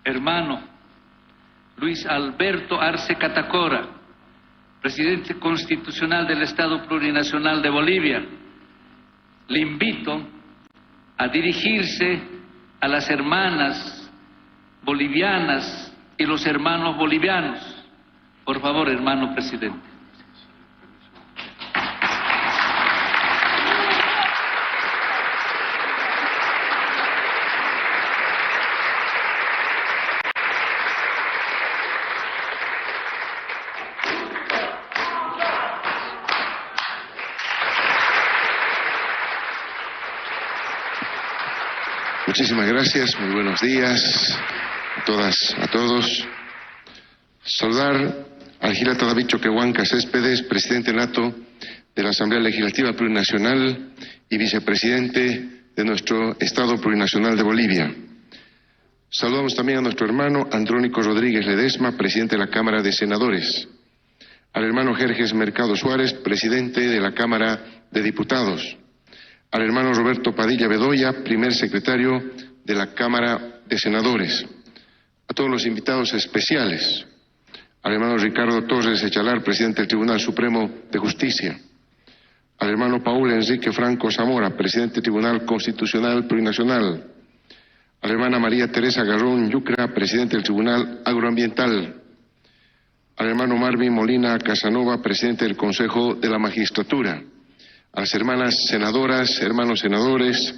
hermano Luis Alberto Arce Catacora, presidente constitucional del Estado Plurinacional de Bolivia, le invito a dirigirse a las hermanas bolivianas y los hermanos bolivianos. Por favor, hermano presidente. Muchísimas gracias, muy buenos días a todas, a todos. Saludar al Gilata David Choquehuanca Céspedes, presidente nato de la Asamblea Legislativa Plurinacional y vicepresidente de nuestro Estado Plurinacional de Bolivia. Saludamos también a nuestro hermano Andrónico Rodríguez Ledesma, presidente de la Cámara de Senadores. Al hermano Jerjes Mercado Suárez, presidente de la Cámara de Diputados. Al hermano Roberto Padilla Bedoya, primer secretario de la Cámara de Senadores. A todos los invitados especiales. Al hermano Ricardo Torres Echalar, presidente del Tribunal Supremo de Justicia. Al hermano Paul Enrique Franco Zamora, presidente del Tribunal Constitucional Plurinacional. A la hermana María Teresa Garrón Yucra, presidente del Tribunal Agroambiental. Al hermano Marvin Molina Casanova, presidente del Consejo de la Magistratura. A las hermanas senadoras, hermanos senadores,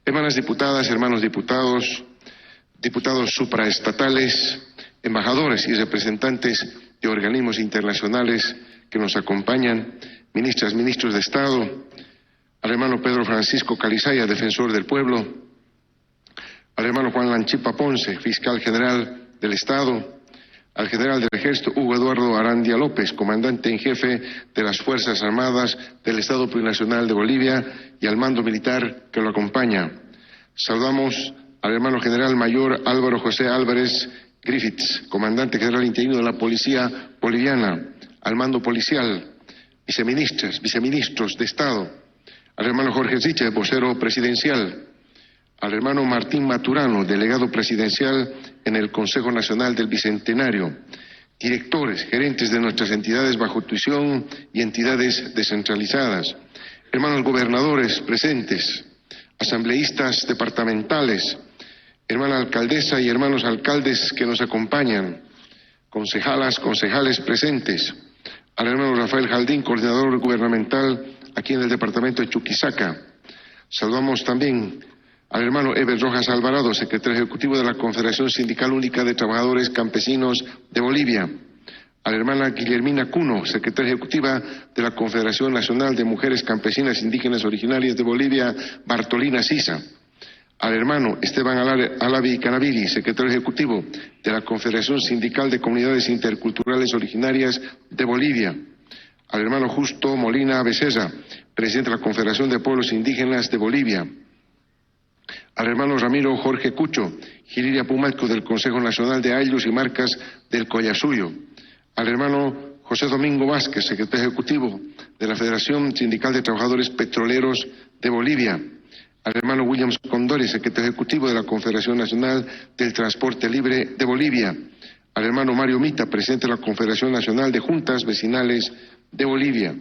hermanas diputadas, hermanos diputados, diputados supraestatales, embajadores y representantes de organismos internacionales que nos acompañan, ministras, ministros de Estado, al hermano Pedro Francisco Calizaya, defensor del pueblo, al hermano Juan Lanchipa Ponce, fiscal general del Estado, al general del Ejército Hugo Eduardo Arandia López, comandante en jefe de las Fuerzas Armadas del Estado Plurinacional de Bolivia, y al mando militar que lo acompaña. Saludamos al hermano general mayor Álvaro José Álvarez Griffiths, comandante general interino de la Policía Boliviana, al mando policial, viceministros de Estado, al hermano Jorge Ziche, vocero presidencial, al hermano Martín Maturano, delegado presidencial en el Consejo Nacional del Bicentenario, directores, gerentes de nuestras entidades bajo tuición y entidades descentralizadas, hermanos gobernadores presentes, asambleístas departamentales, hermana alcaldesa y hermanos alcaldes que nos acompañan, concejalas, concejales presentes, al hermano Rafael Jaldín, coordinador gubernamental aquí en el departamento de Chuquisaca. Saludamos también al hermano Eber Rojas Alvarado, secretario ejecutivo de la Confederación Sindical Única de Trabajadores Campesinos de Bolivia. A la hermana Guillermina Cuno, secretaria ejecutiva de la Confederación Nacional de Mujeres Campesinas Indígenas Originarias de Bolivia, Bartolina Sisa. Al hermano Esteban Alavi Canaviri, secretario ejecutivo de la Confederación Sindical de Comunidades Interculturales Originarias de Bolivia. Al hermano Justo Molina Becerra, presidente de la Confederación de Pueblos Indígenas de Bolivia. Al hermano Ramiro Jorge Cucho, Giriria Pumalco del Consejo Nacional de Ayllus y Marcas del Collasuyo. Al hermano José Domingo Vázquez, secretario ejecutivo de la Federación Sindical de Trabajadores Petroleros de Bolivia. Al hermano Williams Condori, secretario ejecutivo de la Confederación Nacional del Transporte Libre de Bolivia. Al hermano Mario Mita, presidente de la Confederación Nacional de Juntas Vecinales de Bolivia.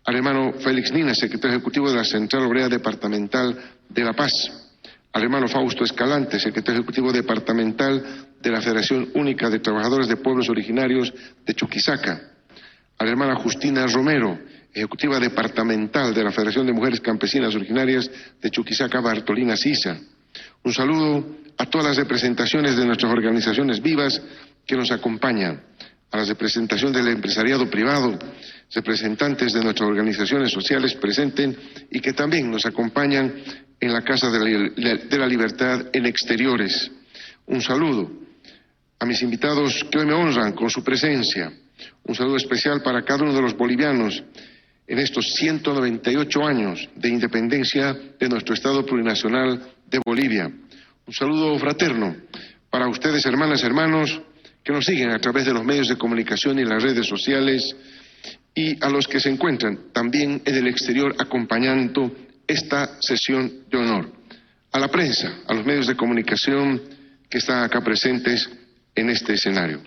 Al hermano Félix Nina, secretario ejecutivo de la Central Obrera Departamental de La Paz. Al hermano Fausto Escalante, secretario ejecutivo departamental de la Federación Única de Trabajadores de Pueblos Originarios de Chuquisaca. A la hermana Justina Romero, ejecutiva departamental de la Federación de Mujeres Campesinas Originarias de Chuquisaca, Bartolina Sisa. Un saludo a todas las representaciones de nuestras organizaciones vivas que nos acompañan, a la representación del empresariado privado, representantes de nuestras organizaciones sociales presentes y que también nos acompañan en la Casa de la Libertad en exteriores. Un saludo a mis invitados que hoy me honran con su presencia. Un saludo especial para cada uno de los bolivianos en estos 198 años de independencia de nuestro Estado Plurinacional de Bolivia. Un saludo fraterno para ustedes, hermanas, hermanos, que nos siguen a través de los medios de comunicación y las redes sociales, y a los que se encuentran también en el exterior acompañando esta sesión de honor. A la prensa, a los medios de comunicación que están acá presentes en este escenario.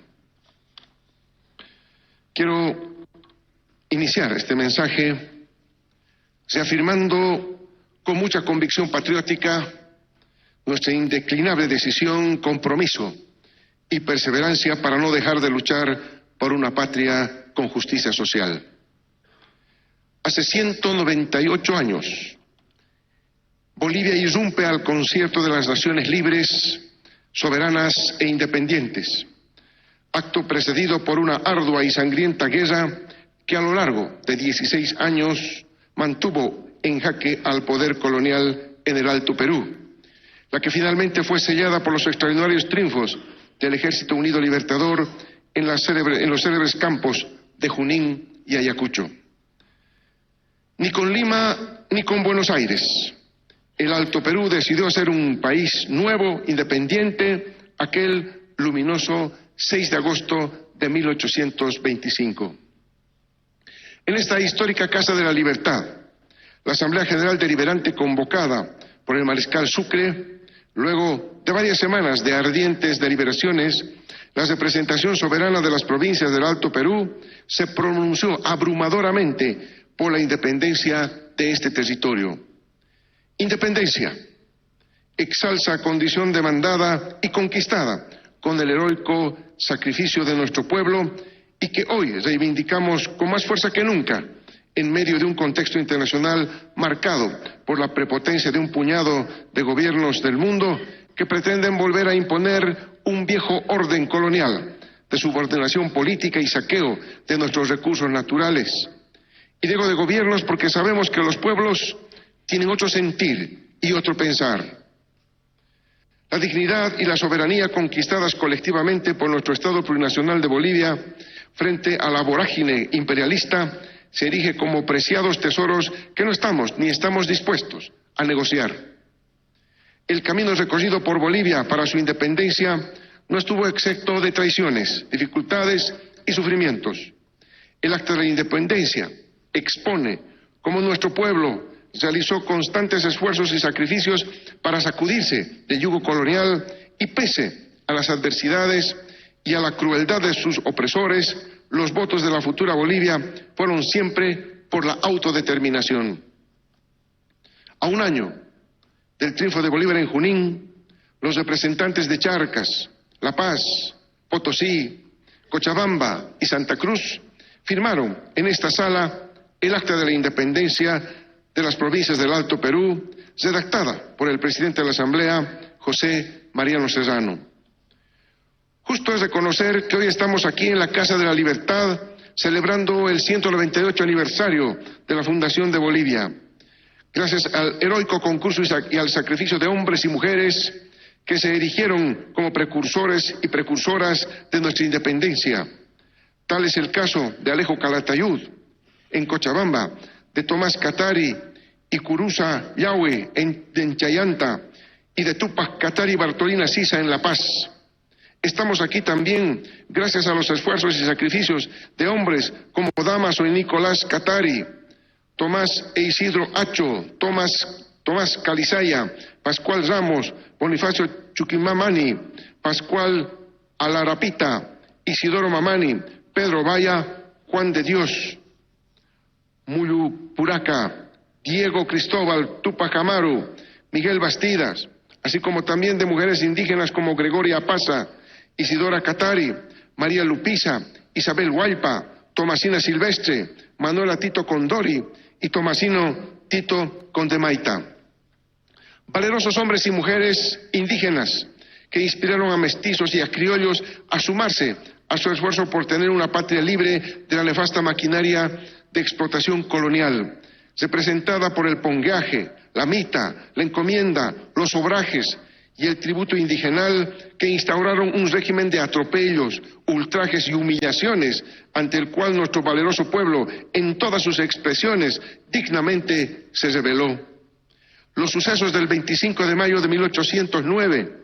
Quiero iniciar este mensaje reafirmando con mucha convicción patriótica nuestra indeclinable decisión, compromiso y perseverancia para no dejar de luchar por una patria con justicia social. Hace 198 años, Bolivia irrumpe al concierto de las naciones libres, soberanas e independientes, acto precedido por una ardua y sangrienta guerra que a lo largo de 16 años mantuvo en jaque al poder colonial en el Alto Perú, la que finalmente fue sellada por los extraordinarios triunfos del Ejército Unido Libertador en los célebres campos de Junín y Ayacucho. Ni con Lima ni con Buenos Aires, el Alto Perú decidió ser un país nuevo, independiente, aquel luminoso 6 de agosto de 1825. En esta histórica Casa de la Libertad, la Asamblea General Deliberante convocada por el mariscal Sucre, luego de varias semanas de ardientes deliberaciones, la representación soberana de las provincias del Alto Perú se pronunció abrumadoramente por la independencia de este territorio. Independencia, exalsa condición demandada y conquistada con el heroico sacrificio de nuestro pueblo y que hoy reivindicamos con más fuerza que nunca en medio de un contexto internacional marcado por la prepotencia de un puñado de gobiernos del mundo que pretenden volver a imponer un viejo orden colonial de subordinación política y saqueo de nuestros recursos naturales. Y digo de gobiernos porque sabemos que los pueblos tienen otro sentir y otro pensar. La dignidad y la soberanía conquistadas colectivamente por nuestro Estado plurinacional de Bolivia frente a la vorágine imperialista se erige como preciados tesoros que no estamos ni estamos dispuestos a negociar. El camino recorrido por Bolivia para su independencia no estuvo exento de traiciones, dificultades y sufrimientos. El acta de la independencia expone cómo nuestro pueblo realizó constantes esfuerzos y sacrificios para sacudirse del yugo colonial y pese a las adversidades y a la crueldad de sus opresores, los votos de la futura Bolivia fueron siempre por la autodeterminación. A un año del triunfo de Bolívar en Junín, los representantes de Charcas, La Paz, Potosí, Cochabamba y Santa Cruz firmaron en esta sala el acta de la independencia de las provincias del Alto Perú, redactada por el presidente de la Asamblea, José Mariano Serrano. Justo es reconocer que hoy estamos aquí en la Casa de la Libertad celebrando el 198 aniversario de la fundación de Bolivia, gracias al heroico concurso y al sacrificio de hombres y mujeres que se erigieron como precursores y precursoras de nuestra independencia. Tal es el caso de Alejo Calatayud en Cochabamba, de Tomás Katari y Curuza Yahweh en Chayanta y de Tupac Katari Bartolina Sisa en La Paz. Estamos aquí también gracias a los esfuerzos y sacrificios de hombres como Damaso y Nicolás Katari, Tomás e Isidro Acho, Tomás Calizaya, Pascual Ramos, Bonifacio Chuquimamani, Pascual Alarapita, Isidoro Mamani, Pedro Vaya, Juan de Dios, Mulu Puraca, Diego Cristóbal Tupac Amaru, Miguel Bastidas, así como también de mujeres indígenas como Gregoria Paza, Isidora Katari, María Lupiza, Isabel Huaypa, Tomasina Silvestre, Manuela Tito Condori y Tomasino Tito Condemaita. Valerosos hombres y mujeres indígenas que inspiraron a mestizos y a criollos a sumarse a su esfuerzo por tener una patria libre de la nefasta maquinaria de explotación colonial, representada por el pongueaje, la mita, la encomienda, los obrajes y el tributo indigenal que instauraron un régimen de atropellos, ultrajes y humillaciones ante el cual nuestro valeroso pueblo, en todas sus expresiones, dignamente se rebeló. Los sucesos del 25 de mayo de 1809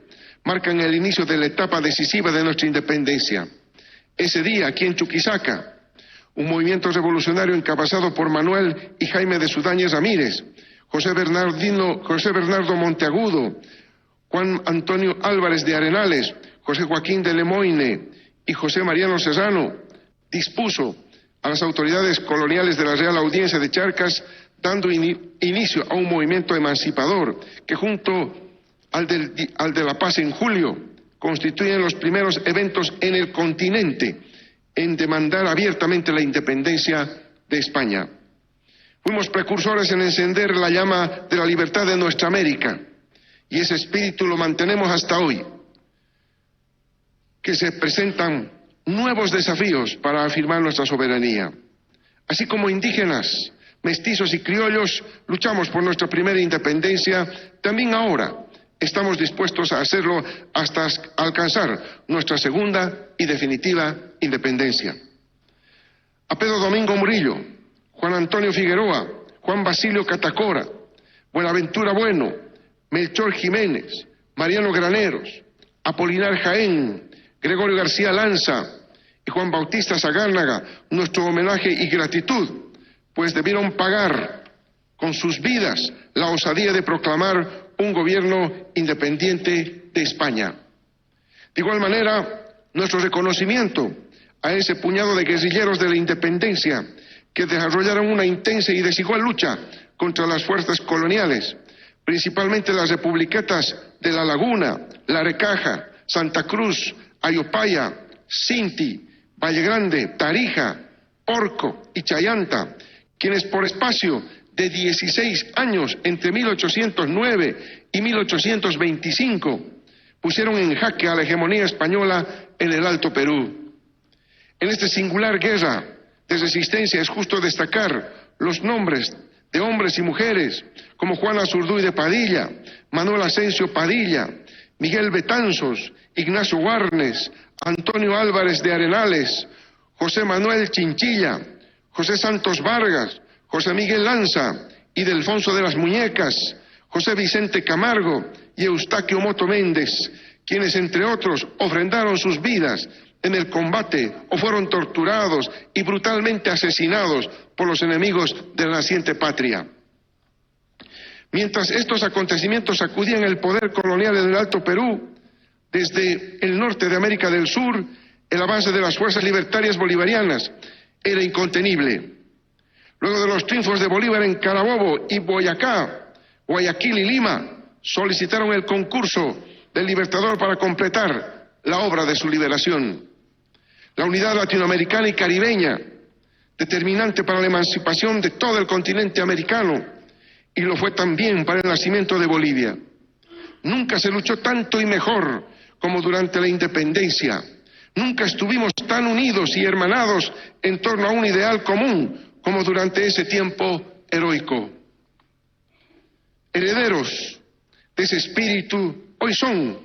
marcan el inicio de la etapa decisiva de nuestra independencia. Ese día, aquí en Chuquisaca, un movimiento revolucionario encabezado por Manuel y Jaime de Sudáñez Ramírez, José Bernardo Monteagudo, Juan Antonio Álvarez de Arenales, José Joaquín de Lemoine y José Mariano Serrano, dispuso a las autoridades coloniales de la Real Audiencia de Charcas, dando inicio a un movimiento emancipador que junto al de la paz en julio constituyen los primeros eventos en el continente en demandar abiertamente la independencia de España. Fuimos precursores en encender la llama de la libertad de nuestra América y ese espíritu lo mantenemos hasta hoy, que se presentan nuevos desafíos para afirmar nuestra soberanía. Así como indígenas, mestizos y criollos luchamos por nuestra primera independencia, también ahora estamos dispuestos a hacerlo hasta alcanzar nuestra segunda y definitiva independencia. A Pedro Domingo Murillo, Juan Antonio Figueroa, Juan Basilio Catacora, Buenaventura Bueno, Melchor Jiménez, Mariano Graneros, Apolinar Jaén, Gregorio García Lanza y Juan Bautista Sagárnaga, nuestro homenaje y gratitud, pues debieron pagar con sus vidas la osadía de proclamar un gobierno independiente de España. De igual manera, nuestro reconocimiento a ese puñado de guerrilleros de la independencia que desarrollaron una intensa y desigual lucha contra las fuerzas coloniales, principalmente las republiquetas de La Laguna, La Recaja, Santa Cruz, Ayopaya, Cinti, Valle Grande, Tarija, Porco y Chayanta, quienes por espacio de 16 años entre 1809 y 1825 pusieron en jaque a la hegemonía española en el Alto Perú. En esta singular guerra de resistencia es justo destacar los nombres de hombres y mujeres como Juan Azurduy de Padilla, Manuel Asensio Padilla, Miguel Betanzos, Ignacio Warnes, Antonio Álvarez de Arenales, José Manuel Chinchilla, José Santos Vargas, José Miguel Lanza, Ildefonso de las Muñecas, José Vicente Camargo y Eustaquio Moto Méndez, quienes entre otros ofrendaron sus vidas en el combate o fueron torturados y brutalmente asesinados por los enemigos de la naciente patria. Mientras estos acontecimientos sacudían el poder colonial en el Alto Perú, desde el norte de América del Sur, el avance de las fuerzas libertarias bolivarianas era incontenible. Luego de los triunfos de Bolívar en Carabobo y Boyacá, Guayaquil y Lima, solicitaron el concurso del Libertador para completar la obra de su liberación. La unidad latinoamericana y caribeña, determinante para la emancipación de todo el continente americano, y lo fue también para el nacimiento de Bolivia. Nunca se luchó tanto y mejor como durante la independencia. Nunca estuvimos tan unidos y hermanados en torno a un ideal común como durante ese tiempo heroico. Herederos de ese espíritu hoy son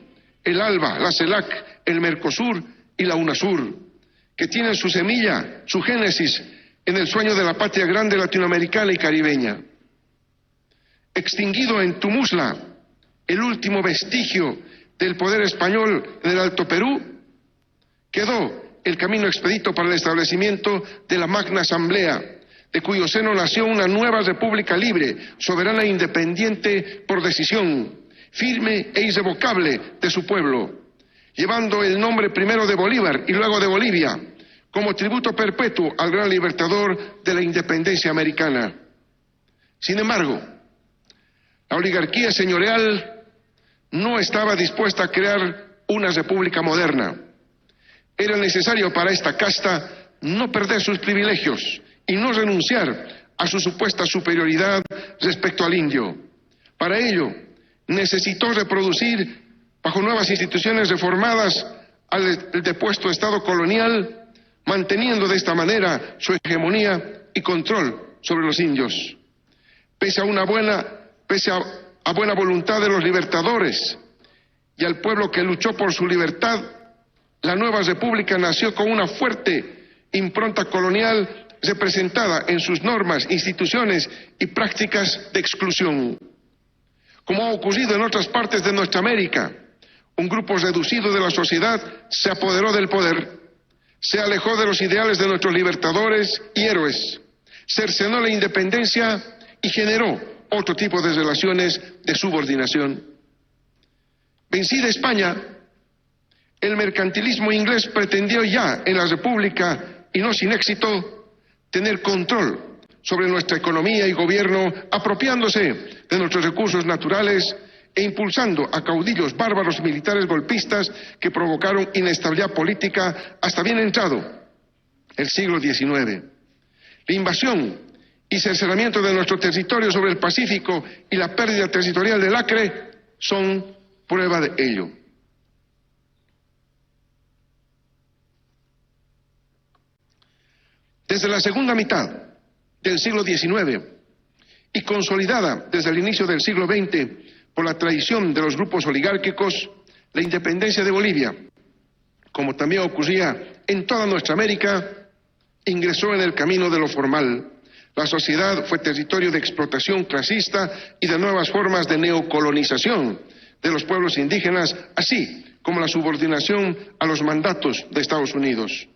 el ALBA, la CELAC, el Mercosur y la UNASUR, que tienen su semilla, su génesis en el sueño de la patria grande latinoamericana y caribeña. Extinguido en Tumusla, el último vestigio del poder español en el Alto Perú, quedó el camino expedito para el establecimiento de la Magna Asamblea, de cuyo seno nació una nueva república libre, soberana e independiente por decisión, firme e irrevocable de su pueblo, llevando el nombre primero de Bolívar y luego de Bolivia, como tributo perpetuo al gran libertador de la independencia americana. Sin embargo, la oligarquía señorial no estaba dispuesta a crear una república moderna. Era necesario para esta casta no perder sus privilegios y no renunciar a su supuesta superioridad respecto al indio. Para ello, necesitó reproducir, bajo nuevas instituciones reformadas, al depuesto Estado colonial, manteniendo de esta manera su hegemonía y control sobre los indios. Pese a buena voluntad de los libertadores y al pueblo que luchó por su libertad, la nueva república nació con una fuerte impronta colonial representada en sus normas, instituciones y prácticas de exclusión. Como ha ocurrido en otras partes de nuestra América, un grupo reducido de la sociedad se apoderó del poder, se alejó de los ideales de nuestros libertadores y héroes, cercenó la independencia y generó otro tipo de relaciones de subordinación. Vencida España, el mercantilismo inglés pretendió ya en la República, y no sin éxito, tener control sobre nuestra economía y gobierno, apropiándose de nuestros recursos naturales e impulsando a caudillos bárbaros militares golpistas que provocaron inestabilidad política hasta bien entrado el siglo XIX. La invasión y cercenamiento de nuestro territorio sobre el Pacífico y la pérdida territorial del Acre son prueba de ello. Desde la segunda mitad del siglo XIX y consolidada desde el inicio del siglo XX por la traición de los grupos oligárquicos, la independencia de Bolivia, como también ocurría en toda nuestra América, ingresó en el camino de lo formal. La sociedad fue territorio de explotación clasista y de nuevas formas de neocolonización de los pueblos indígenas, así como la subordinación a los mandatos de Estados Unidos.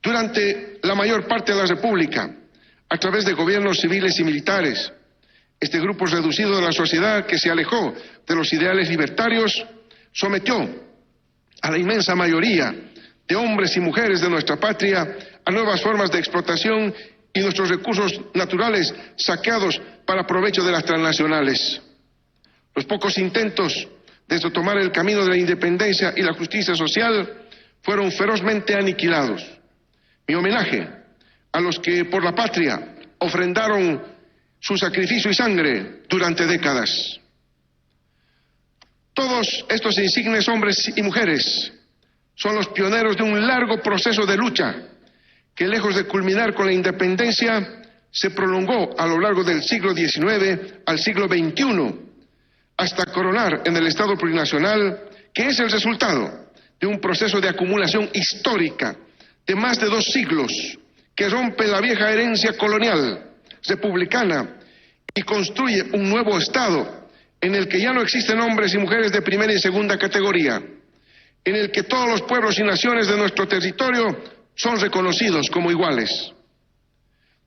Durante la mayor parte de la República, a través de gobiernos civiles y militares, este grupo reducido de la sociedad que se alejó de los ideales libertarios sometió a la inmensa mayoría de hombres y mujeres de nuestra patria a nuevas formas de explotación y nuestros recursos naturales saqueados para provecho de las transnacionales. Los pocos intentos de retomar el camino de la independencia y la justicia social fueron ferozmente aniquilados. Mi homenaje a los que por la patria ofrendaron su sacrificio y sangre durante décadas. Todos estos insignes hombres y mujeres son los pioneros de un largo proceso de lucha que, lejos de culminar con la independencia, se prolongó a lo largo del siglo XIX al siglo XXI, hasta coronar en el Estado plurinacional, que es el resultado de un proceso de acumulación histórica de más de 2 siglos, que rompe la vieja herencia colonial republicana y construye un nuevo Estado en el que ya no existen hombres y mujeres de primera y segunda categoría, en el que todos los pueblos y naciones de nuestro territorio son reconocidos como iguales.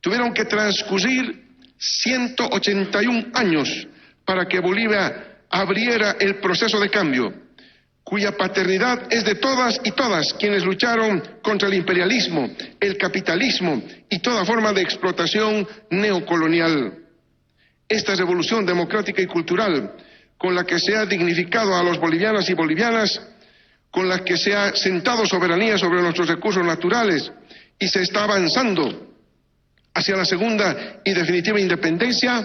Tuvieron que transcurrir 181 años para que Bolivia abriera el proceso de cambio, cuya paternidad es de todas y todas quienes lucharon contra el imperialismo, el capitalismo y toda forma de explotación neocolonial. Esta revolución democrática y cultural, con la que se ha dignificado a los bolivianos y bolivianas, con la que se ha sentado soberanía sobre nuestros recursos naturales y se está avanzando hacia la segunda y definitiva independencia,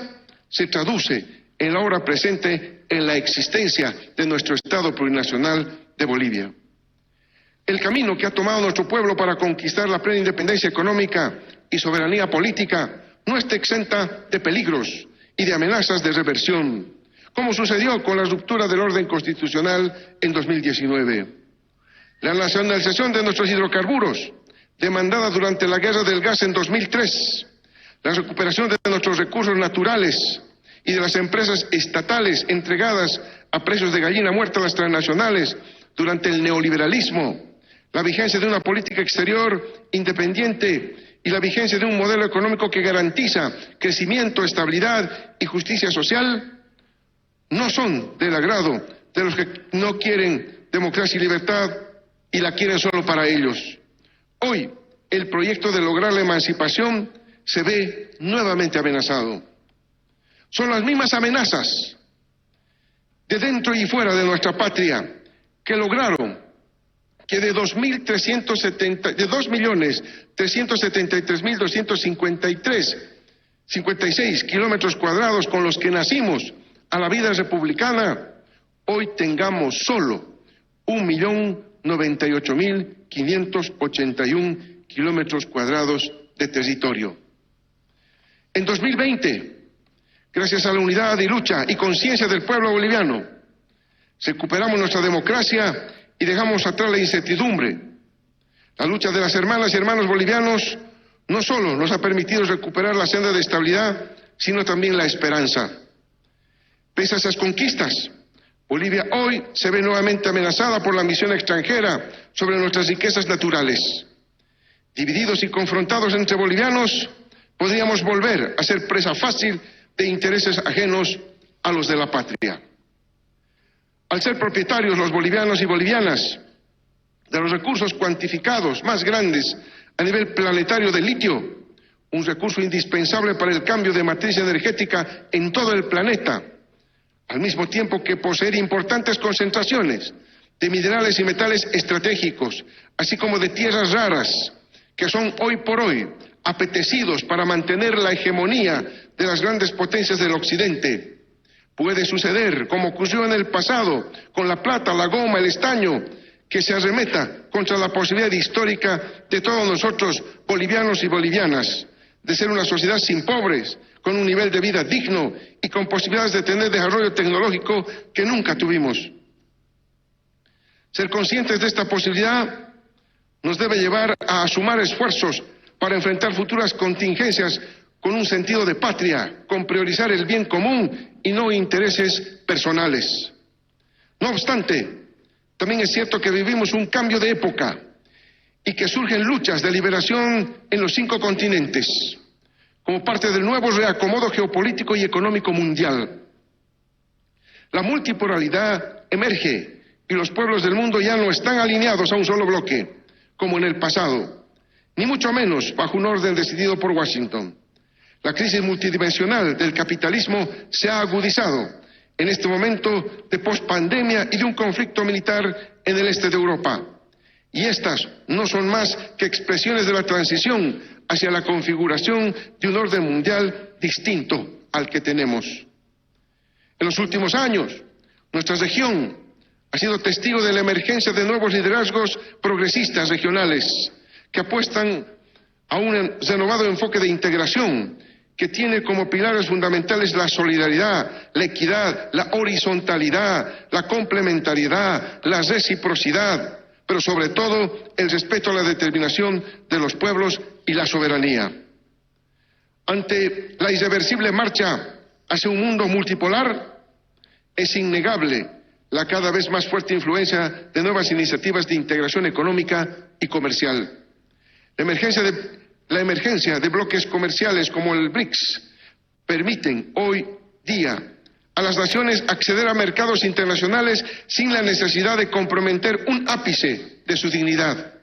se traduce en la hora presente en la existencia de nuestro Estado plurinacional de Bolivia. El camino que ha tomado nuestro pueblo para conquistar la plena independencia económica y soberanía política no está exenta de peligros y de amenazas de reversión, como sucedió con la ruptura del orden constitucional en 2019. La nacionalización de nuestros hidrocarburos, demandada durante la guerra del gas en 2003, la recuperación de nuestros recursos naturales y de las empresas estatales entregadas a precios de gallina muerta a las transnacionales durante el neoliberalismo, la vigencia de una política exterior independiente y la vigencia de un modelo económico que garantiza crecimiento, estabilidad y justicia social, no son del agrado de los que no quieren democracia y libertad y la quieren solo para ellos. Hoy, el proyecto de lograr la emancipación se ve nuevamente amenazado. Son las mismas amenazas de dentro y fuera de nuestra patria que lograron que de 2.373.256 kilómetros cuadrados con los que nacimos a la vida republicana, hoy tengamos solo 1.098.581 kilómetros cuadrados de territorio. En 2020, gracias a la unidad y lucha y conciencia del pueblo boliviano, recuperamos nuestra democracia y dejamos atrás la incertidumbre. La lucha de las hermanas y hermanos bolivianos no solo nos ha permitido recuperar la senda de estabilidad, sino también la esperanza. Pese a esas conquistas, Bolivia hoy se ve nuevamente amenazada por la ambición extranjera sobre nuestras riquezas naturales. Divididos y confrontados entre bolivianos, podríamos volver a ser presa fácil de intereses ajenos a los de la patria. Al ser propietarios los bolivianos y bolivianas de los recursos cuantificados más grandes a nivel planetario de litio, un recurso indispensable para el cambio de matriz energética en todo el planeta, al mismo tiempo que poseer importantes concentraciones de minerales y metales estratégicos, así como de tierras raras, que son hoy por hoy apetecidos para mantener la hegemonía de las grandes potencias del occidente. Puede suceder, como ocurrió en el pasado, con la plata, la goma, el estaño, que se arremeta contra la posibilidad histórica de todos nosotros, bolivianos y bolivianas, de ser una sociedad sin pobres, con un nivel de vida digno y con posibilidades de tener desarrollo tecnológico que nunca tuvimos. Ser conscientes de esta posibilidad nos debe llevar a sumar esfuerzos para enfrentar futuras contingencias con un sentido de patria, con priorizar el bien común y no intereses personales. No obstante, también es cierto que vivimos un cambio de época y que surgen luchas de liberación en los 5 continentes, como parte del nuevo reacomodo geopolítico y económico mundial. La multipolaridad emerge y los pueblos del mundo ya no están alineados a un solo bloque, como en el pasado, ni mucho menos bajo un orden decidido por Washington. La crisis multidimensional del capitalismo se ha agudizado en este momento de pospandemia y de un conflicto militar en el este de Europa. Y estas no son más que expresiones de la transición hacia la configuración de un orden mundial distinto al que tenemos. En los últimos años, nuestra región ha sido testigo de la emergencia de nuevos liderazgos progresistas regionales que apuestan a un renovado enfoque de integración que tiene como pilares fundamentales la solidaridad, la equidad, la horizontalidad, la complementariedad, la reciprocidad, pero sobre todo el respeto a la determinación de los pueblos y la soberanía. Ante la irreversible marcha hacia un mundo multipolar, es innegable la cada vez más fuerte influencia de nuevas iniciativas de integración económica y comercial. La emergencia de bloques comerciales como el BRICS permiten hoy día a las naciones acceder a mercados internacionales sin la necesidad de comprometer un ápice de su dignidad.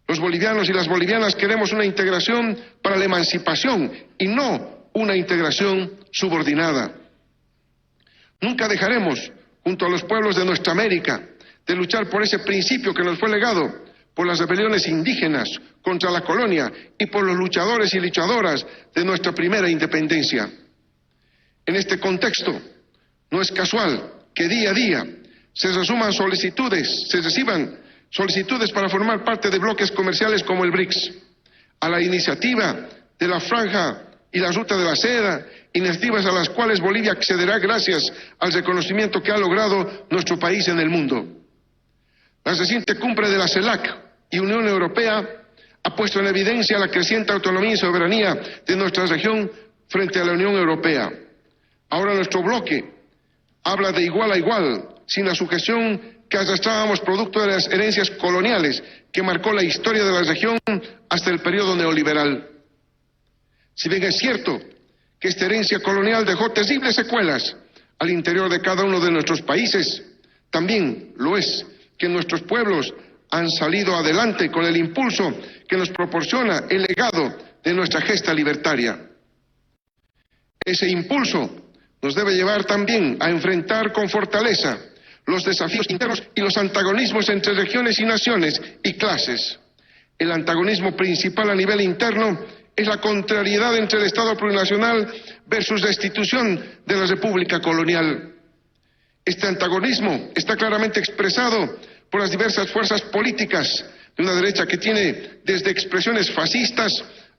Los bolivianos y las bolivianas queremos una integración para la emancipación y no una integración subordinada. Nunca dejaremos, junto a los pueblos de nuestra América, de luchar por ese principio que nos fue legado por las rebeliones indígenas contra la colonia y por los luchadores y luchadoras de nuestra primera independencia. En este contexto, no es casual que día a día se reciban solicitudes para formar parte de bloques comerciales como el BRICS, a la iniciativa de la Franja y la Ruta de la Seda, iniciativas a las cuales Bolivia accederá gracias al reconocimiento que ha logrado nuestro país en el mundo. La reciente cumbre de la CELAC y Unión Europea ha puesto en evidencia la creciente autonomía y soberanía de nuestra región frente a la Unión Europea. Ahora nuestro bloque habla de igual a igual, sin la sujeción que arrastrábamos producto de las herencias coloniales que marcó la historia de la región hasta el periodo neoliberal. Si bien es cierto que esta herencia colonial dejó terribles secuelas al interior de cada uno de nuestros países, también lo es que nuestros pueblos han salido adelante con el impulso que nos proporciona el legado de nuestra gesta libertaria. Ese impulso nos debe llevar también a enfrentar con fortaleza los desafíos internos y los antagonismos entre regiones y naciones y clases. El antagonismo principal a nivel interno es la contrariedad entre el Estado plurinacional versus la institución de la República colonial. Este antagonismo está claramente expresado por las diversas fuerzas políticas de una derecha que tiene desde expresiones fascistas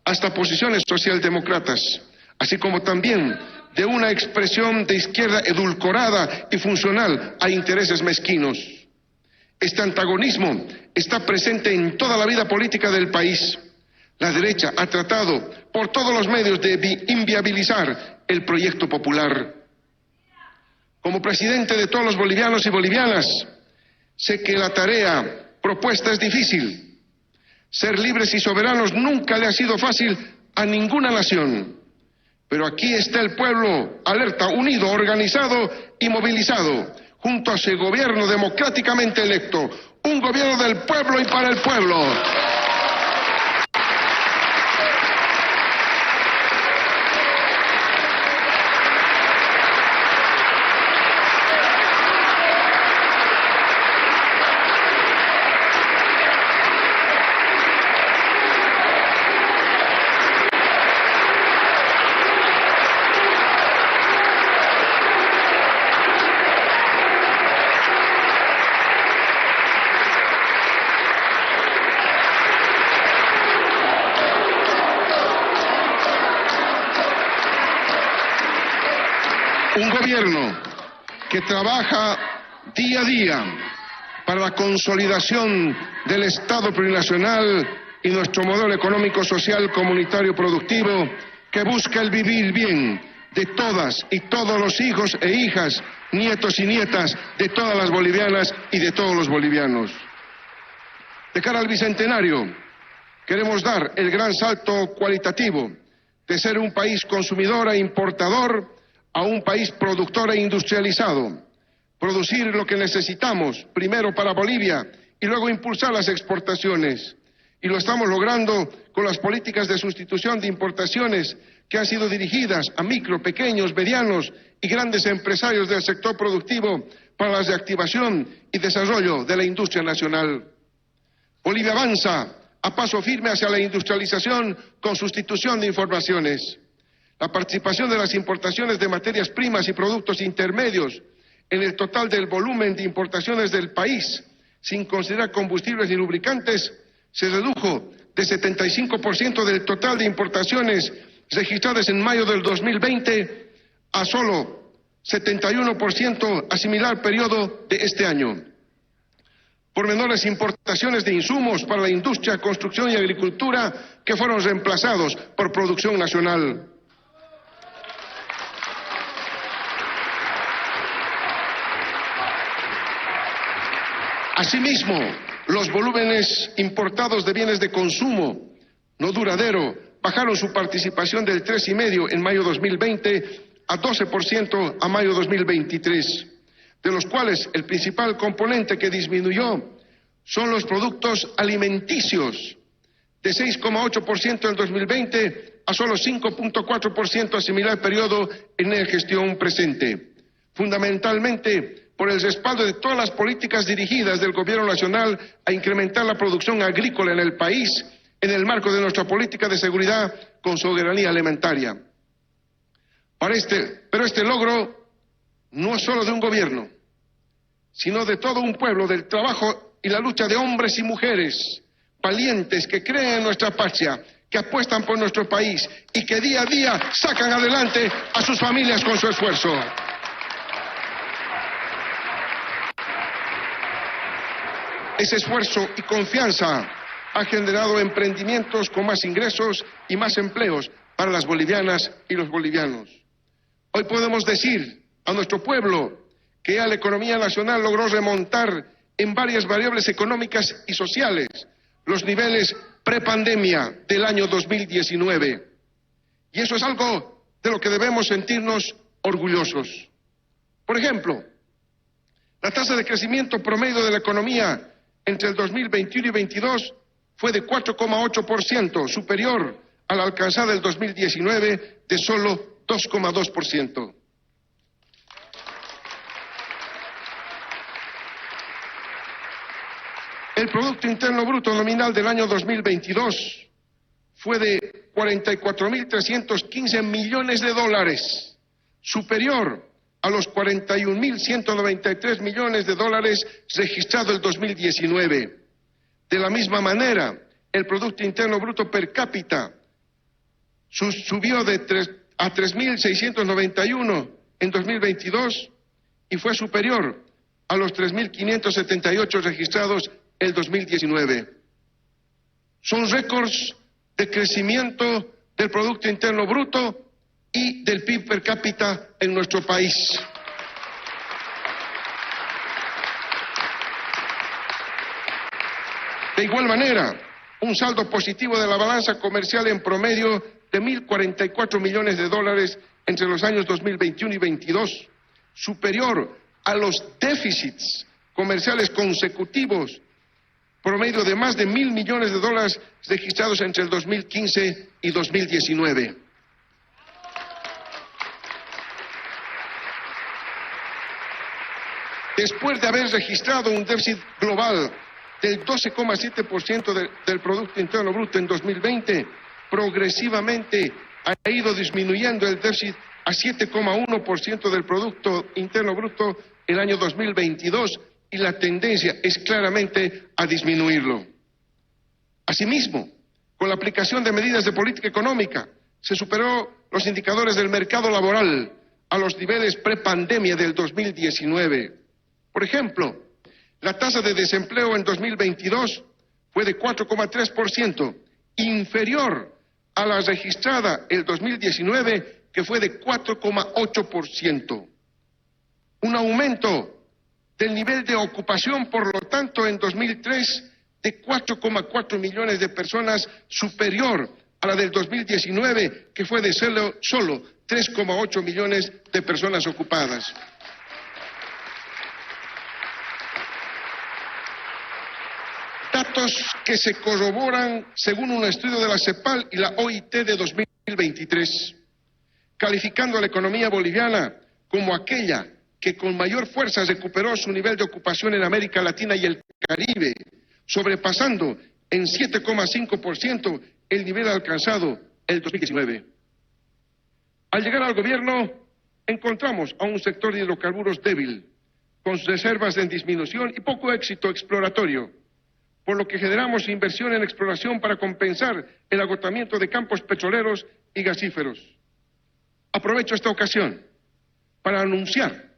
hasta posiciones socialdemócratas, así como también de una expresión de izquierda edulcorada y funcional a intereses mezquinos. Este antagonismo está presente en toda la vida política del país. La derecha ha tratado por todos los medios de inviabilizar el proyecto popular. Como presidente de todos los bolivianos y bolivianas, sé que la tarea propuesta es difícil. Ser libres y soberanos nunca le ha sido fácil a ninguna nación. Pero aquí está el pueblo alerta, unido, organizado y movilizado, junto a ese gobierno democráticamente electo, un gobierno del pueblo y para el pueblo. Un gobierno que trabaja día a día para la consolidación del Estado plurinacional y nuestro modelo económico, social, comunitario, productivo, que busca el vivir bien de todas y todos los hijos e hijas, nietos y nietas de todas las bolivianas y de todos los bolivianos. De cara al Bicentenario, queremos dar el gran salto cualitativo de ser un país consumidor e importador a un país productor e industrializado. Producir lo que necesitamos, primero para Bolivia, y luego impulsar las exportaciones. Y lo estamos logrando con las políticas de sustitución de importaciones que han sido dirigidas a micro, pequeños, medianos y grandes empresarios del sector productivo para la reactivación y desarrollo de la industria nacional. Bolivia avanza a paso firme hacia la industrialización con sustitución de informaciones. La participación de las importaciones de materias primas y productos intermedios en el total del volumen de importaciones del país, sin considerar combustibles ni lubricantes, se redujo de 75% del total de importaciones registradas en mayo del 2020 a solo 71% a similar periodo de este año. Por menores importaciones de insumos para la industria, construcción y agricultura que fueron reemplazados por producción nacional. Asimismo, los volúmenes importados de bienes de consumo no duradero bajaron su participación del 3,5% en mayo 2020 a 12% a mayo 2023, de los cuales el principal componente que disminuyó son los productos alimenticios, de 6,8% en 2020 a solo 5,4% a similar periodo en la gestión presente, fundamentalmente por el respaldo de todas las políticas dirigidas del Gobierno Nacional a incrementar la producción agrícola en el país en el marco de nuestra política de seguridad con soberanía alimentaria. Pero este logro no es solo de un gobierno, sino de todo un pueblo, del trabajo y la lucha de hombres y mujeres valientes que creen en nuestra patria, que apuestan por nuestro país y que día a día sacan adelante a sus familias con su esfuerzo. Ese esfuerzo y confianza ha generado emprendimientos con más ingresos y más empleos para las bolivianas y los bolivianos. Hoy podemos decir a nuestro pueblo que ya la economía nacional logró remontar en varias variables económicas y sociales los niveles prepandemia del año 2019. Y eso es algo de lo que debemos sentirnos orgullosos. Por ejemplo, la tasa de crecimiento promedio de la economía entre el 2021 y 2022 fue de 4,8%, superior a la alcanzada el 2019 de solo 2,2%. El Producto Interno Bruto nominal del año 2022 fue de 44.315 millones de dólares, superior a los 41.193 millones de dólares registrado el 2019. De la misma manera, el Producto Interno Bruto per cápita subió a 3.691 en 2022 y fue superior a los 3.578 registrados el 2019. Son récords de crecimiento del Producto Interno Bruto y del PIB per cápita en nuestro país. De igual manera, un saldo positivo de la balanza comercial en promedio de 1.044 millones de dólares entre los años 2021 y 2022, superior a los déficits comerciales consecutivos, promedio de más de $1.000 millones registrados entre el 2015 y 2019. Después de haber registrado un déficit global del 12,7% del Producto Interno Bruto en 2020, progresivamente ha ido disminuyendo el déficit a 7,1% del Producto Interno Bruto el año 2022 y la tendencia es claramente a disminuirlo. Asimismo, con la aplicación de medidas de política económica, se superó los indicadores del mercado laboral a los niveles prepandemia del 2019. Por ejemplo, la tasa de desempleo en 2022 fue de 4,3%, inferior a la registrada el 2019, que fue de 4,8%. Un aumento del nivel de ocupación, por lo tanto, en 2003 de 4,4 millones de personas, superior a la del 2019, que fue de solo 3,8 millones de personas ocupadas. Datos que se corroboran según un estudio de la CEPAL y la OIT de 2023, calificando a la economía boliviana como aquella que con mayor fuerza recuperó su nivel de ocupación en América Latina y el Caribe, sobrepasando en 7,5% el nivel alcanzado en el 2019. Al llegar al gobierno, encontramos a un sector de hidrocarburos débil, con reservas en disminución y poco éxito exploratorio, por lo que generamos inversión en exploración para compensar el agotamiento de campos petroleros y gasíferos. Aprovecho esta ocasión para anunciar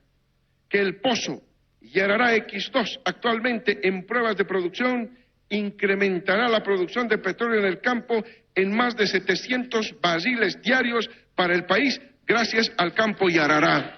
que el pozo Yarará X2, actualmente en pruebas de producción, incrementará la producción de petróleo en el campo en más de 700 barriles diarios para el país, gracias al campo Yarará.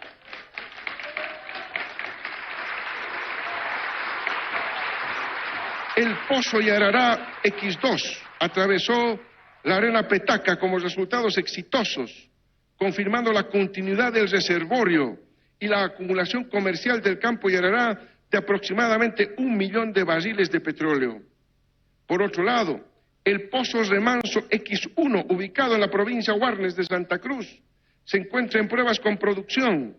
El pozo Yarará X2 atravesó la arena Petaca como resultados exitosos, confirmando la continuidad del reservorio y la acumulación comercial del campo Yarará de aproximadamente 1 millón de barriles de petróleo. Por otro lado, el pozo Remanso X1, ubicado en la provincia Guarnes de Santa Cruz, se encuentra en pruebas con producción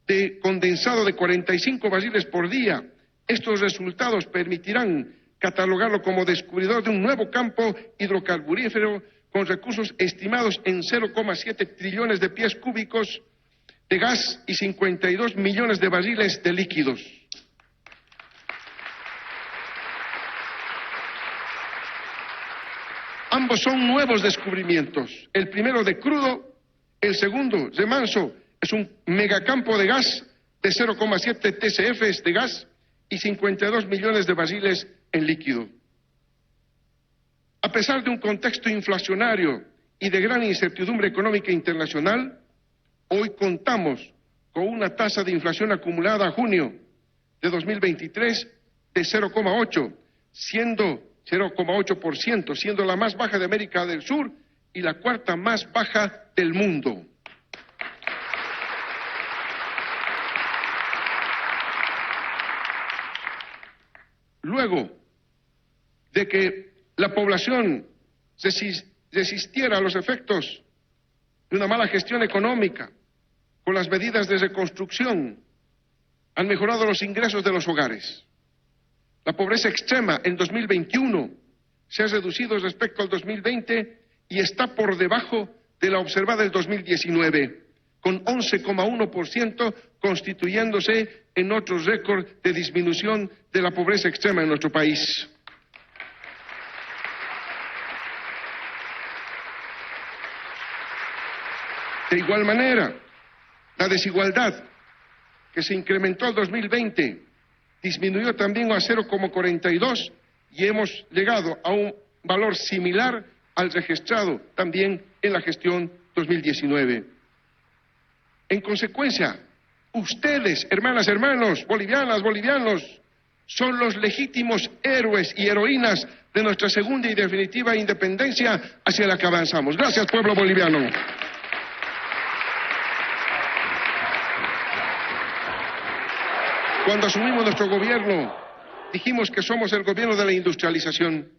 de condensado de 45 barriles por día. Estos resultados permitirán catalogarlo como descubridor de un nuevo campo hidrocarburífero con recursos estimados en 0,7 trillones de pies cúbicos de gas y 52 millones de barriles de líquidos. Ambos son nuevos descubrimientos. El primero de crudo, el segundo, Remanso, es un megacampo de gas de 0,7 TCFs de gas y 52 millones de barriles en líquido. A pesar de un contexto inflacionario y de gran incertidumbre económica internacional, hoy contamos con una tasa de inflación acumulada a junio de 2023 de 0,8%, siendo la más baja de América del Sur y la cuarta más baja del mundo. Luego de que la población resistiera a los efectos de una mala gestión económica, con las medidas de reconstrucción, han mejorado los ingresos de los hogares. La pobreza extrema en 2021 se ha reducido respecto al 2020 y está por debajo de la observada en 2019, con 11,1%, constituyéndose en otro récord de disminución de la pobreza extrema en nuestro país. De igual manera, la desigualdad, que se incrementó al 2020, disminuyó también a 0,42 y hemos llegado a un valor similar al registrado también en la gestión 2019. En consecuencia, ustedes, hermanas, hermanos, bolivianas, bolivianos, son los legítimos héroes y heroínas de nuestra segunda y definitiva independencia hacia la que avanzamos. Gracias, pueblo boliviano. Cuando asumimos nuestro gobierno, dijimos que somos el gobierno de la industrialización,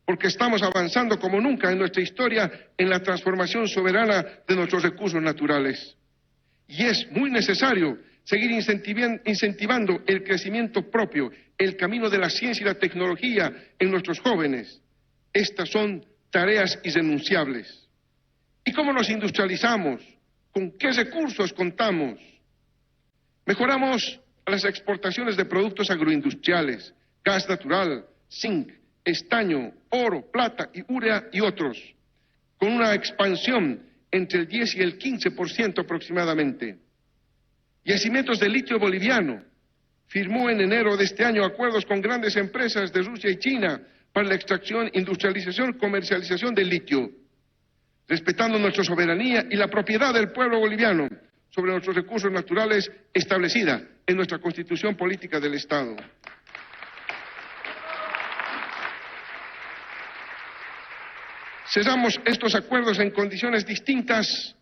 porque estamos avanzando como nunca en nuestra historia en la transformación soberana de nuestros recursos naturales. Y es muy necesario seguir incentivando el crecimiento propio, el camino de la ciencia y la tecnología en nuestros jóvenes. Estas son tareas irrenunciables. ¿Y cómo nos industrializamos? ¿Con qué recursos contamos? Mejoramos las exportaciones de productos agroindustriales, gas natural, zinc, estaño, oro, plata y urea y otros, con una expansión entre el 10 y el 15% aproximadamente. Yacimientos de litio boliviano. Firmó en enero de este año acuerdos con grandes empresas de Rusia y China para la extracción, industrialización, comercialización del litio, respetando nuestra soberanía y la propiedad del pueblo boliviano sobre nuestros recursos naturales establecida en nuestra Constitución Política del Estado. Cerramos estos acuerdos en condiciones distintas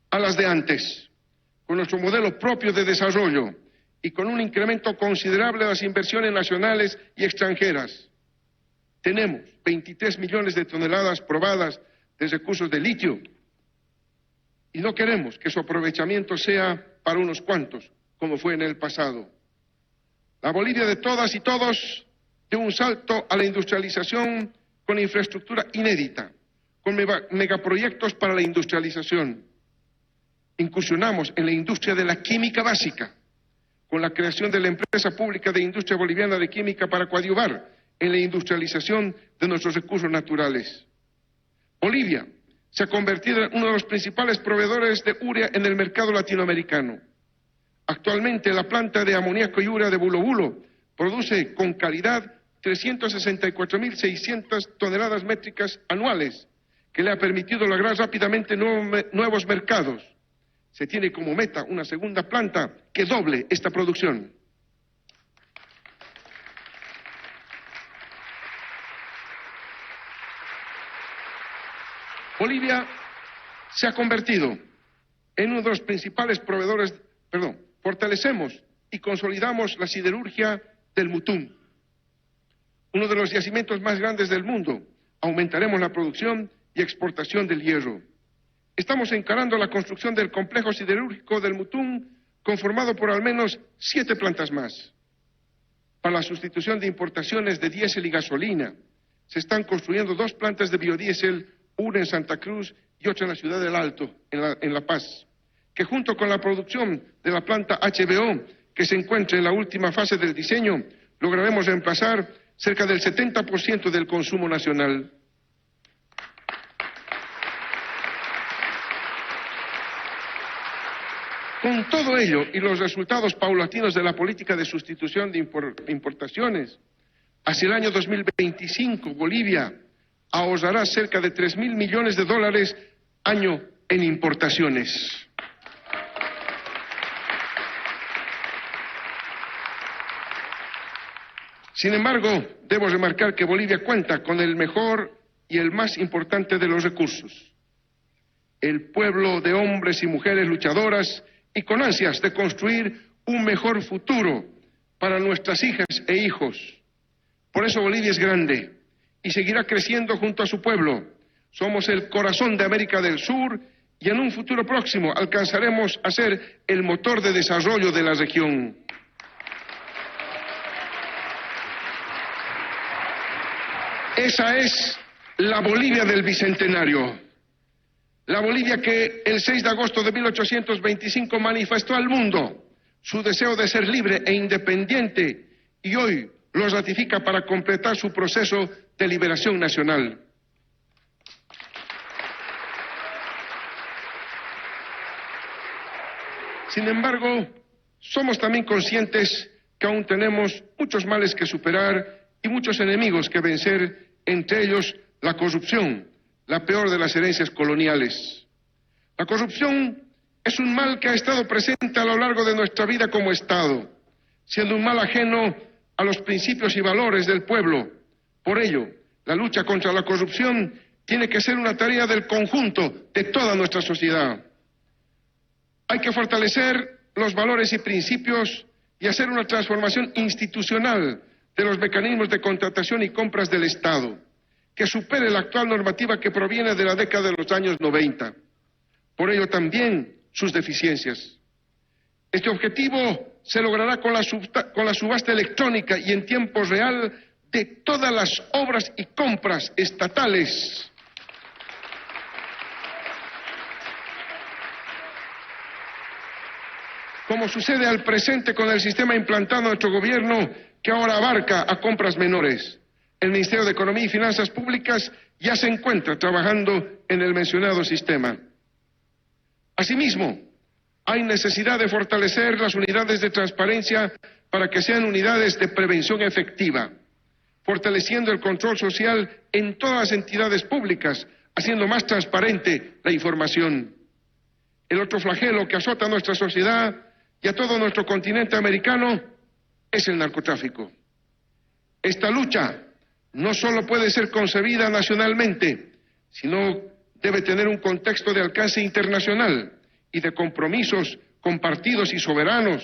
a las de antes, con nuestro modelo propio de desarrollo y con un incremento considerable de las inversiones nacionales y extranjeras. Tenemos 23 millones de toneladas probadas de recursos de litio y no queremos que su aprovechamiento sea para unos cuantos, como fue en el pasado. La Bolivia de todas y todos dio un salto a la industrialización con infraestructura inédita, con megaproyectos para la industrialización. Incursionamos en la industria de la química básica, con la creación de la empresa pública de Industria Boliviana de Química para coadyuvar en la industrialización de nuestros recursos naturales. Bolivia se ha convertido en uno de los principales proveedores de urea en el mercado latinoamericano. Actualmente la planta de amoníaco y urea de Bulo Bulo produce con calidad 364.600 toneladas métricas anuales, que le ha permitido lograr rápidamente nuevos mercados. Se tiene como meta una segunda planta que doble esta producción. Bolivia se ha convertido en uno de los principales proveedores, fortalecemos y consolidamos la siderurgia del Mutum, uno de los yacimientos más grandes del mundo. Aumentaremos la producción y exportación del hierro. Estamos encarando la construcción del complejo siderúrgico del Mutum, conformado por al menos 7 plantas más. Para la sustitución de importaciones de diésel y gasolina, se están construyendo 2 plantas de biodiesel, una en Santa Cruz y otra en la ciudad del Alto, en La Paz, que junto con la producción de la planta HBO, que se encuentra en la última fase del diseño, lograremos reemplazar cerca del 70% del consumo nacional. Con todo ello y los resultados paulatinos de la política de sustitución de importaciones, hacia el año 2025 Bolivia ahorrará cerca de $3.000 millones año en importaciones. Sin embargo, debo remarcar que Bolivia cuenta con el mejor y el más importante de los recursos: el pueblo de hombres y mujeres luchadoras y con ansias de construir un mejor futuro para nuestras hijas e hijos. Por eso Bolivia es grande y seguirá creciendo junto a su pueblo. Somos el corazón de América del Sur y en un futuro próximo alcanzaremos a ser el motor de desarrollo de la región. Esa es la Bolivia del Bicentenario. La Bolivia que el 6 de agosto de 1825 manifestó al mundo su deseo de ser libre e independiente y hoy lo ratifica para completar su proceso de liberación nacional. Sin embargo, somos también conscientes que aún tenemos muchos males que superar y muchos enemigos que vencer, entre ellos la corrupción, la peor de las herencias coloniales. La corrupción es un mal que ha estado presente a lo largo de nuestra vida como Estado, siendo un mal ajeno a los principios y valores del pueblo. Por ello, la lucha contra la corrupción tiene que ser una tarea del conjunto de toda nuestra sociedad. Hay que fortalecer los valores y principios y hacer una transformación institucional de los mecanismos de contratación y compras del Estado, que supere la actual normativa que proviene de la década de los años 90. Por ello también sus deficiencias. Este objetivo se logrará con la subasta electrónica y en tiempo real de todas las obras y compras estatales. Como sucede al presente con el sistema implantado en nuestro gobierno, que ahora abarca a compras menores. El Ministerio de Economía y Finanzas Públicas ya se encuentra trabajando en el mencionado sistema. Asimismo, hay necesidad de fortalecer las unidades de transparencia para que sean unidades de prevención efectiva, fortaleciendo el control social en todas las entidades públicas, haciendo más transparente la información. El otro flagelo que azota a nuestra sociedad y a todo nuestro continente americano es el narcotráfico. Esta lucha no solo puede ser concebida nacionalmente, sino debe tener un contexto de alcance internacional y de compromisos compartidos y soberanos.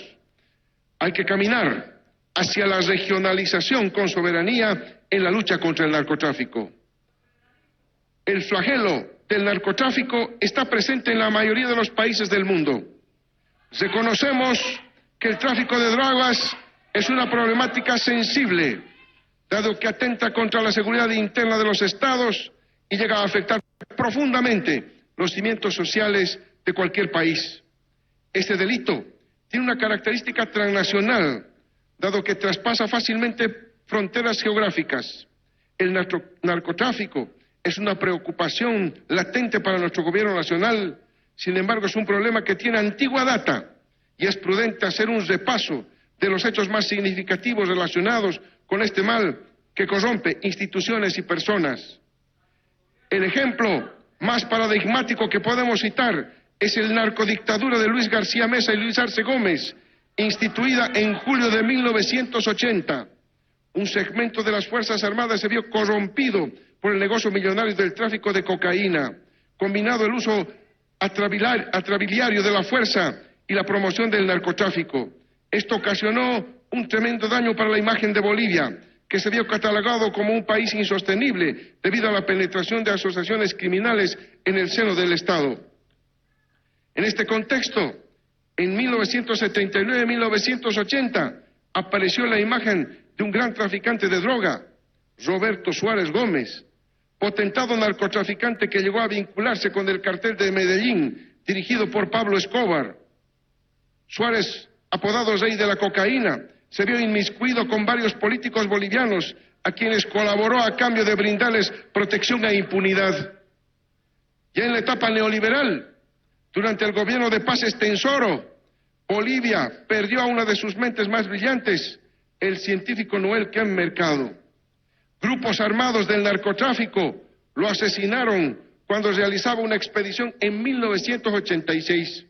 Hay que caminar hacia la regionalización con soberanía en la lucha contra el narcotráfico. El flagelo del narcotráfico está presente en la mayoría de los países del mundo. Reconocemos que el tráfico de drogas es una problemática sensible, dado que atenta contra la seguridad interna de los estados y llega a afectar profundamente los cimientos sociales de cualquier país. Este delito tiene una característica transnacional, dado que traspasa fácilmente fronteras geográficas. El narcotráfico es una preocupación latente para nuestro gobierno nacional. Sin embargo, es un problema que tiene antigua data y es prudente hacer un repaso de los hechos más significativos relacionados con este mal que corrompe instituciones y personas. El ejemplo más paradigmático que podemos citar es el narcodictadura de Luis García Meza y Luis Arce Gómez, instituida en julio de 1980. Un segmento de las Fuerzas Armadas se vio corrompido por el negocio millonario del tráfico de cocaína, combinado el uso atrabiliario de la fuerza y la promoción del narcotráfico. Esto ocasionó un tremendo daño para la imagen de Bolivia, que se vio catalogado como un país insostenible debido a la penetración de asociaciones criminales en el seno del Estado. En este contexto, en 1979-1980, apareció la imagen de un gran traficante de droga, Roberto Suárez Gómez, potentado narcotraficante que llegó a vincularse con el cartel de Medellín, dirigido por Pablo Escobar. Suárez, apodado Rey de la Cocaína, se vio inmiscuido con varios políticos bolivianos a quienes colaboró a cambio de brindarles protección e impunidad. Ya en la etapa neoliberal, durante el gobierno de Paz Estenssoro, Bolivia perdió a una de sus mentes más brillantes, el científico Noel Ken Mercado. Grupos armados del narcotráfico lo asesinaron cuando realizaba una expedición en 1986.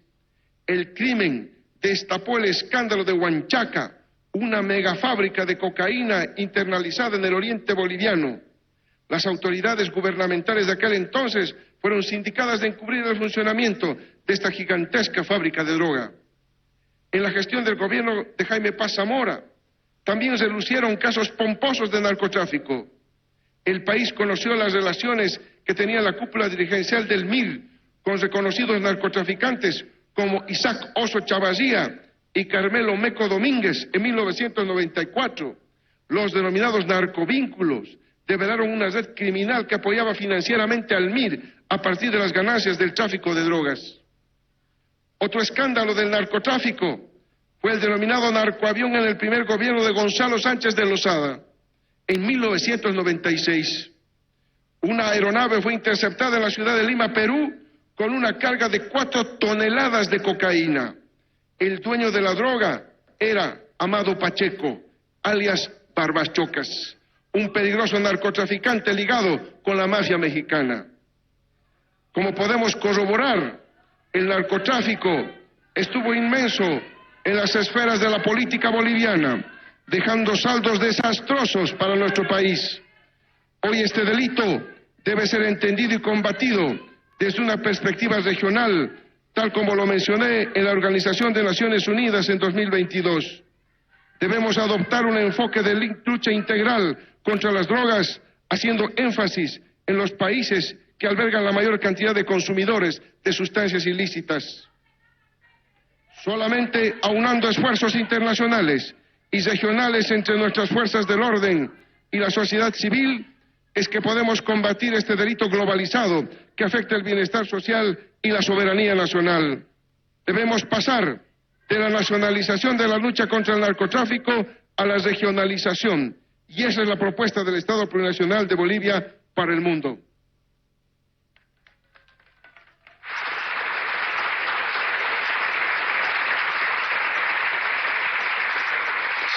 El crimen destapó el escándalo de Huanchaca, una megafábrica de cocaína internalizada en el oriente boliviano. Las autoridades gubernamentales de aquel entonces fueron sindicadas de encubrir el funcionamiento de esta gigantesca fábrica de droga. En la gestión del gobierno de Jaime Paz Zamora, también se lucieron casos pomposos de narcotráfico. El país conoció las relaciones que tenía la cúpula dirigencial del MIR con reconocidos narcotraficantes como Isaac Oso Chavazía y Carmelo Meco Domínguez en 1994. Los denominados narcovínculos develaron una red criminal que apoyaba financieramente al MIR a partir de las ganancias del tráfico de drogas. Otro escándalo del narcotráfico fue el denominado narcoavión en el primer gobierno de Gonzalo Sánchez de Lozada. En 1996, una aeronave fue interceptada en la ciudad de Lima, Perú, con una carga de 4 toneladas de cocaína. El dueño de la droga era Amado Pacheco, alias Barbas Chocas, un peligroso narcotraficante ligado con la mafia mexicana. Como podemos corroborar, el narcotráfico estuvo inmenso en las esferas de la política boliviana, dejando saldos desastrosos para nuestro país. Hoy este delito debe ser entendido y combatido desde una perspectiva regional, tal como lo mencioné en la Organización de Naciones Unidas en 2022. Debemos adoptar un enfoque de lucha integral contra las drogas, haciendo énfasis en los países que albergan la mayor cantidad de consumidores de sustancias ilícitas. Solamente aunando esfuerzos internacionales y regionales entre nuestras fuerzas del orden y la sociedad civil es que podemos combatir este delito globalizado que afecta el bienestar social y la soberanía nacional. Debemos pasar de la nacionalización de la lucha contra el narcotráfico a la regionalización, y esa es la propuesta del Estado Plurinacional de Bolivia para el mundo.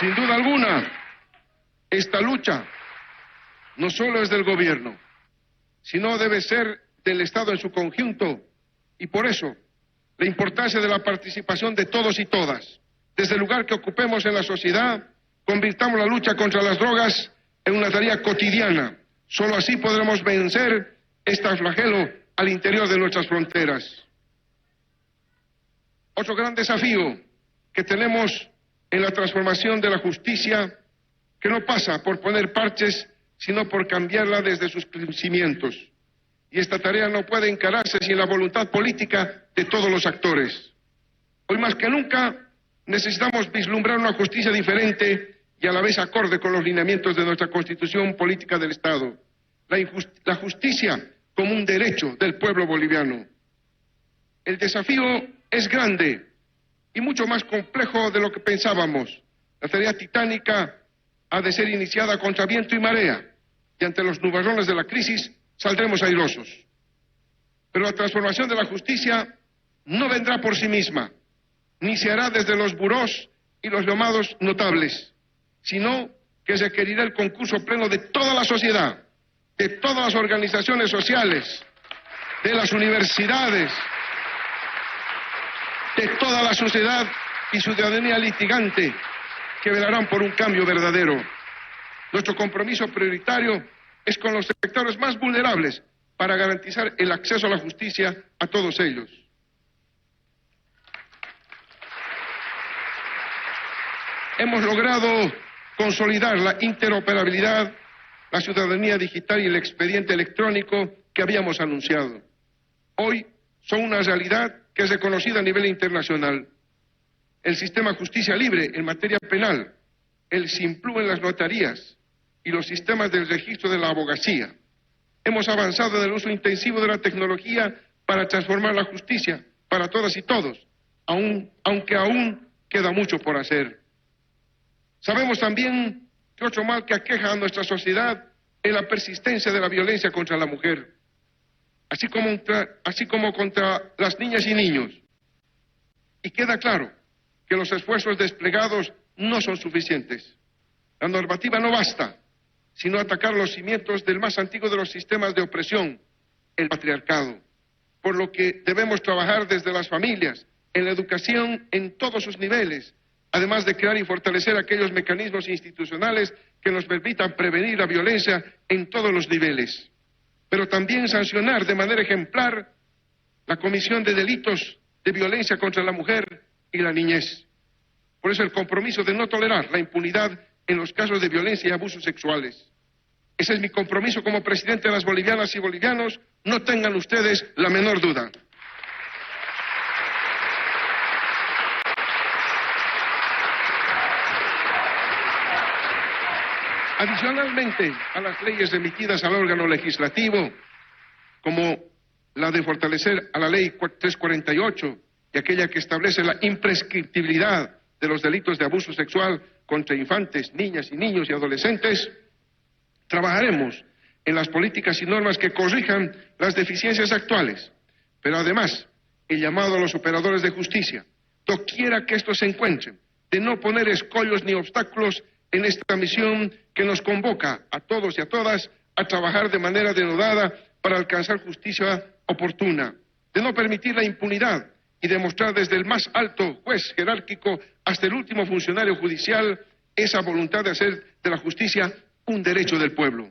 Sin duda alguna, esta lucha no solo es del gobierno, sino debe ser del Estado en su conjunto, y por eso la importancia de la participación de todos y todas. Desde el lugar que ocupemos en la sociedad, convirtamos la lucha contra las drogas en una tarea cotidiana. Solo así podremos vencer este flagelo al interior de nuestras fronteras. Otro gran desafío que tenemos en la transformación de la justicia, que no pasa por poner parches, sino por cambiarla desde sus cimientos. Y esta tarea no puede encararse sin la voluntad política de todos los actores. Hoy más que nunca necesitamos vislumbrar una justicia diferente y a la vez acorde con los lineamientos de nuestra Constitución Política del Estado. La justicia como un derecho del pueblo boliviano. El desafío es grande y mucho más complejo de lo que pensábamos. La tarea titánica ha de ser iniciada contra viento y marea, y ante los nubarrones de la crisis saldremos airosos. Pero la transformación de la justicia no vendrá por sí misma, ni se hará desde los burós y los llamados notables, sino que se requerirá el concurso pleno de toda la sociedad, de todas las organizaciones sociales, de las universidades, de toda la sociedad y ciudadanía litigante que velarán por un cambio verdadero. Nuestro compromiso prioritario es con los sectores más vulnerables para garantizar el acceso a la justicia a todos ellos. Hemos logrado consolidar la interoperabilidad, la ciudadanía digital y el expediente electrónico que habíamos anunciado. Hoy son una realidad que es reconocida a nivel internacional. El sistema justicia libre en materia penal, el SIMPLU en las notarías y los sistemas del registro de la abogacía. Hemos avanzado en el uso intensivo de la tecnología para transformar la justicia para todas y todos, aunque aún queda mucho por hacer. Sabemos también que otro mal que aqueja a nuestra sociedad es la persistencia de la violencia contra la mujer, así como contra las niñas y niños. Y queda claro que los esfuerzos desplegados no son suficientes. La normativa no basta, sino atacar los cimientos del más antiguo de los sistemas de opresión, el patriarcado. Por lo que debemos trabajar desde las familias, en la educación en todos sus niveles, además de crear y fortalecer aquellos mecanismos institucionales que nos permitan prevenir la violencia en todos los niveles. Pero también sancionar de manera ejemplar la comisión de delitos de violencia contra la mujer y la niñez. Por eso el compromiso de no tolerar la impunidad en los casos de violencia y abusos sexuales. Ese es mi compromiso como presidente de las bolivianas y bolivianos, no tengan ustedes la menor duda. Adicionalmente a las leyes remitidas al órgano legislativo, como la de fortalecer a la ley 348 y aquella que establece la imprescriptibilidad de los delitos de abuso sexual contra infantes, niñas y niños y adolescentes, trabajaremos en las políticas y normas que corrijan las deficiencias actuales, pero además el llamado a los operadores de justicia, doquiera que estos se encuentren, de no poner escollos ni obstáculos en esta misión que nos convoca a todos y a todas a trabajar de manera denodada para alcanzar justicia oportuna, de no permitir la impunidad y demostrar desde el más alto juez jerárquico hasta el último funcionario judicial esa voluntad de hacer de la justicia un derecho del pueblo.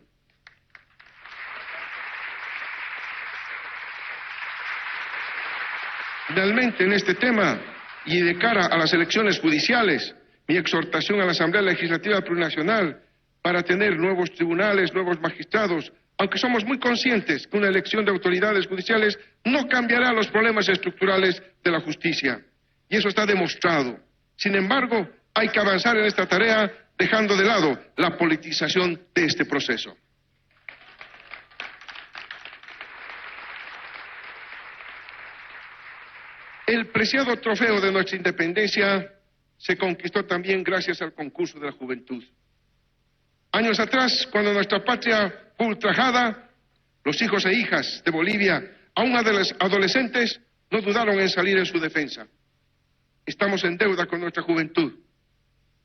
Finalmente, en este tema y de cara a las elecciones judiciales mi exhortación a la Asamblea Legislativa Plurinacional para tener nuevos tribunales, nuevos magistrados, aunque somos muy conscientes que una elección de autoridades judiciales no cambiará los problemas estructurales de la justicia. Y eso está demostrado. Sin embargo, hay que avanzar en esta tarea dejando de lado la politización de este proceso. El preciado trofeo de nuestra independencia se conquistó también gracias al concurso de la juventud. Años atrás, cuando nuestra patria fue ultrajada, los hijos e hijas de Bolivia, aún adolescentes, no dudaron en salir en su defensa. Estamos en deuda con nuestra juventud.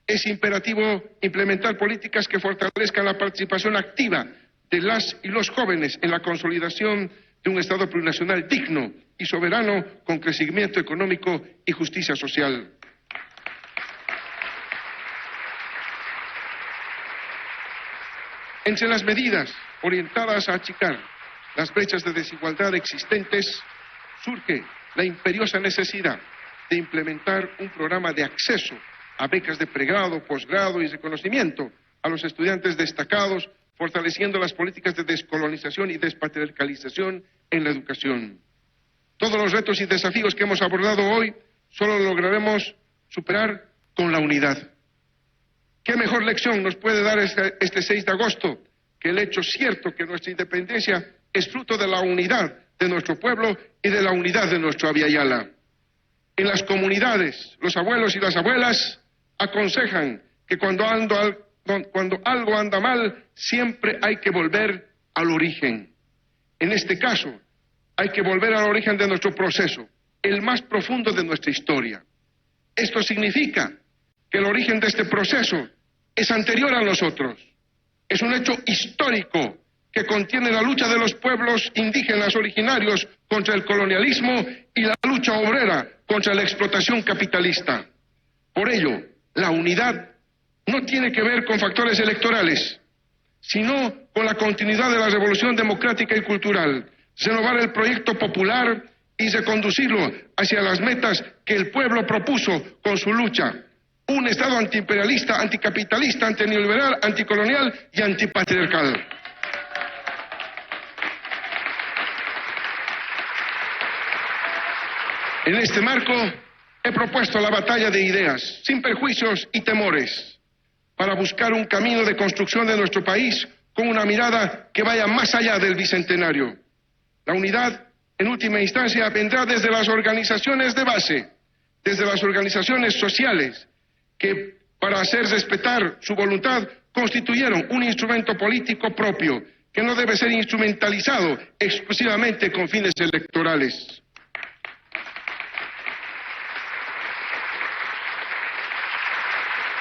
Es imperativo implementar políticas que fortalezcan la participación activa de las y los jóvenes en la consolidación de un Estado plurinacional digno y soberano con crecimiento económico y justicia social. Entre las medidas orientadas a achicar las brechas de desigualdad existentes, surge la imperiosa necesidad de implementar un programa de acceso a becas de pregrado, posgrado y reconocimiento a los estudiantes destacados, fortaleciendo las políticas de descolonización y despatriarcalización en la educación. Todos los retos y desafíos que hemos abordado hoy solo lograremos superar con la unidad. ¿Qué mejor lección nos puede dar este 6 de agosto que el hecho cierto que nuestra independencia es fruto de la unidad de nuestro pueblo y de la unidad de nuestro Abya Yala? En las comunidades, los abuelos y las abuelas aconsejan que cuando algo anda mal, siempre hay que volver al origen. En este caso, hay que volver al origen de nuestro proceso, el más profundo de nuestra historia. Esto significa que el origen de este proceso es anterior a nosotros. Es un hecho histórico que contiene la lucha de los pueblos indígenas originarios contra el colonialismo y la lucha obrera contra la explotación capitalista. Por ello, la unidad no tiene que ver con factores electorales, sino con la continuidad de la revolución democrática y cultural, renovar el proyecto popular y reconducirlo hacia las metas que el pueblo propuso con su lucha. Un Estado antiimperialista, anticapitalista, antineoliberal, anticolonial y antipatriarcal. En este marco, he propuesto la batalla de ideas, sin perjuicios y temores, para buscar un camino de construcción de nuestro país con una mirada que vaya más allá del bicentenario. La unidad, en última instancia, vendrá desde las organizaciones de base, desde las organizaciones sociales, que para hacer respetar su voluntad constituyeron un instrumento político propio, que no debe ser instrumentalizado exclusivamente con fines electorales.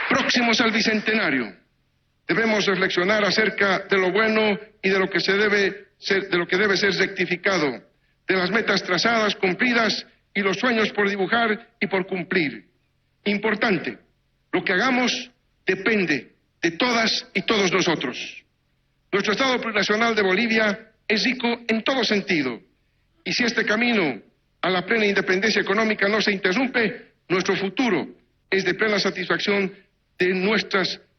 Próximos al bicentenario, debemos reflexionar acerca de lo bueno y de lo que debe ser rectificado, de las metas trazadas, cumplidas y los sueños por dibujar y por cumplir. Importante, lo que hagamos depende de todas y todos nosotros. Nuestro Estado plurinacional de Bolivia es rico en todo sentido, y si este camino a la plena independencia económica no se interrumpe, nuestro futuro es de plena satisfacción de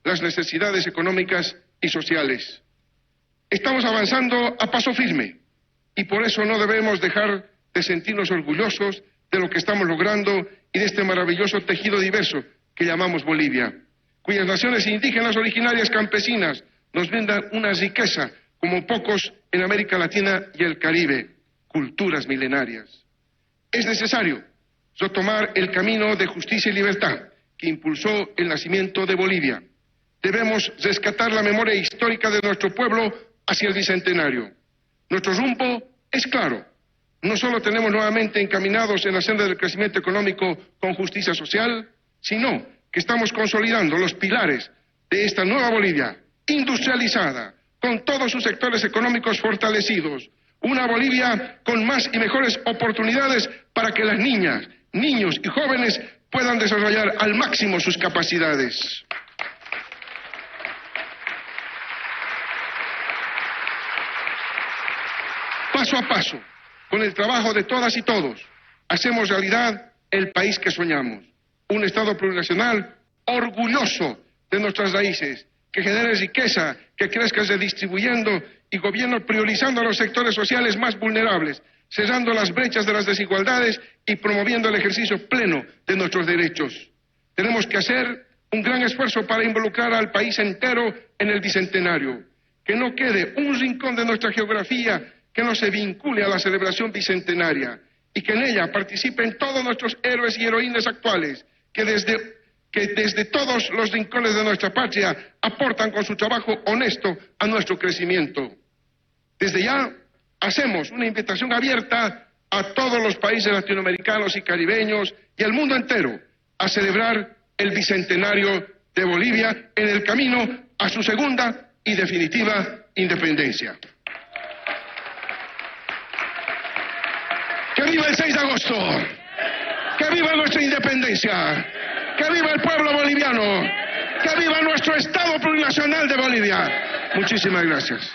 las necesidades económicas y sociales. Estamos avanzando a paso firme y por eso no debemos dejar de sentirnos orgullosos de lo que estamos logrando y de este maravilloso tejido diverso que llamamos Bolivia, cuyas naciones indígenas originarias campesinas nos brindan una riqueza como pocos en América Latina y el Caribe, culturas milenarias. Es necesario retomar el camino de justicia y libertad que impulsó el nacimiento de Bolivia. Debemos rescatar la memoria histórica de nuestro pueblo hacia el bicentenario. Nuestro rumbo es claro. No solo tenemos nuevamente encaminados en la senda del crecimiento económico con justicia social, sino que estamos consolidando los pilares de esta nueva Bolivia, industrializada, con todos sus sectores económicos fortalecidos. Una Bolivia con más y mejores oportunidades para que las niñas, niños y jóvenes puedan desarrollar al máximo sus capacidades. Paso a paso, con el trabajo de todas y todos, hacemos realidad el país que soñamos. Un Estado plurinacional orgulloso de nuestras raíces, que genere riqueza, que crezca redistribuyendo y gobierno priorizando a los sectores sociales más vulnerables, cerrando las brechas de las desigualdades y promoviendo el ejercicio pleno de nuestros derechos. Tenemos que hacer un gran esfuerzo para involucrar al país entero en el Bicentenario. Que no quede un rincón de nuestra geografía que no se vincule a la celebración bicentenaria y que en ella participen todos nuestros héroes y heroínas actuales que desde todos los rincones de nuestra patria aportan con su trabajo honesto a nuestro crecimiento. Desde ya hacemos una invitación abierta a todos los países latinoamericanos y caribeños y al mundo entero a celebrar el Bicentenario de Bolivia en el camino a su segunda y definitiva independencia. ¡Que viva el 6 de agosto! ¡Que viva nuestra independencia! ¡Que viva el pueblo boliviano! ¡Que viva nuestro Estado plurinacional de Bolivia! Muchísimas gracias.